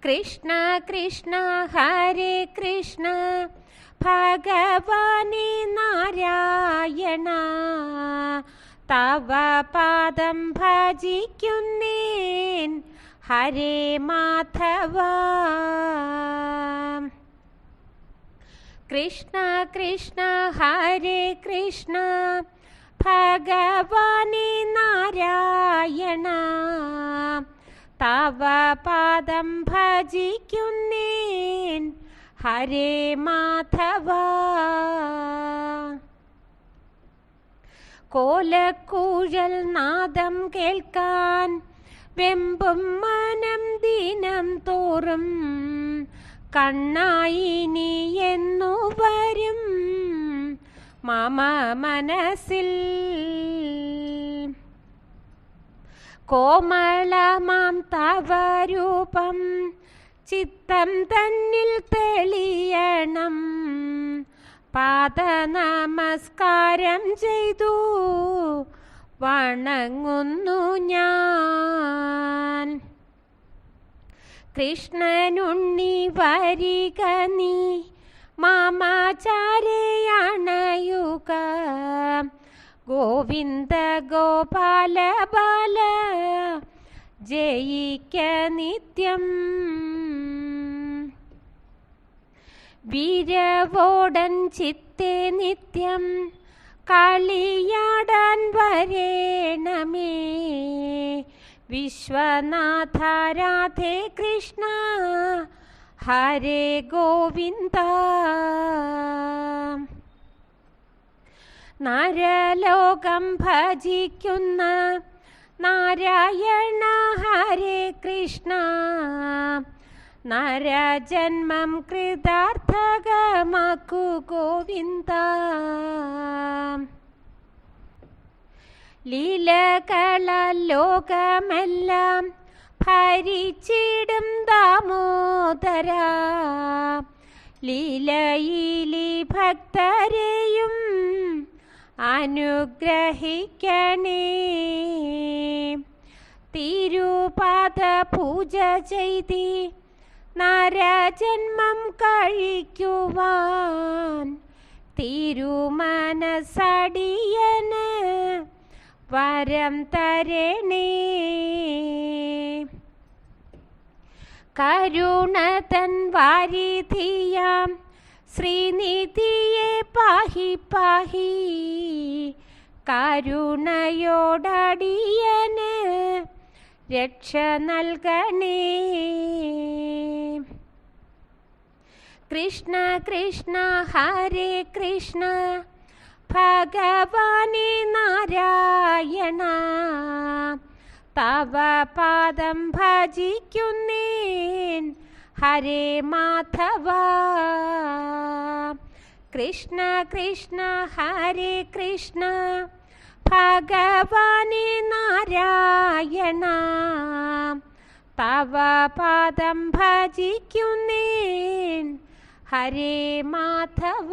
കൃഷ്ണ കൃഷ്ണ ഹരേ കൃഷ്ണ ഭഗവാനേ നാരായണ തവ പാദം ഭജിക്കുന്നേൻ ഹരേ മാധവ. കൃഷ്ണ കൃഷ്ണ ഹരേ കൃഷ്ണ ഭഗവാനേ നാരായണ തവ പാദം ഭജിക്കുന്നേൻ ഹരേ മാധവ. കോലക്കൂഴൽ നാദം കേൾക്കാൻ വെമ്പും മനം ദിനം തോറും കണ്ണായിനി എന്നു വരും മമ മനസ്സിൽ. കോമളമാം തവ രൂപം ചിത്തം തന്നിൽ തെളിയണം. പാദനമസ്കാരം ചെയ്തു വണങ്ങുന്നു ഞാൻ. കൃഷ്ണനുണ്ണി വരിക നീ മാമാചാരയണയുക. ഗോവിന്ദ ഗോപാല ബാല ജയിക്ക നിത്യം. വീരവോടൻ ചിത്തേ നിത്യം കളിയാടാൻ വരേണമേ. വിശ്വനാഥ രാധേ കൃഷ്ണ ഹരേ ഗോവിന്ദ. നരലോകം ഭജിക്കുന്ന നാരായണ ഹരേ കൃഷ്ണ. നരജന്മം കൃതാർത്ഥകമാക്കു ഗോവിന്ദ. ലീലകളാൽ ലോകമെല്ലാം ഭരിച്ചിടും ദാമോദര. ലീലയിലി ഭക്തരെയും അനുഗ്രഹിക്കണേ. തിരുപാദ പൂജ ചെയ്തി നരജന്മം കഴിക്കുവാൻ തിരുമനസടിയന് വരം തരണേ. കരുണതൻ വാരിധിയാം ശ്രീനിധിയെ പാഹി പാഹി. കരുണയോടടിയന് രക്ഷ നൽകണേ. കൃഷ്ണ കൃഷ്ണ ഹരേ കൃഷ്ണ ഭഗവാനേ നാരായണ തവ പാദം ഭജിക്കുന്നേൻ ഹരേ മാധവ. കൃഷ്ണ കൃഷ്ണ ഹരേ കൃഷ്ണ ഭഗവാനേ നാരായണ തവ പാദം ഭജിക്കുന്നേൻ ഹരേ മാധവ.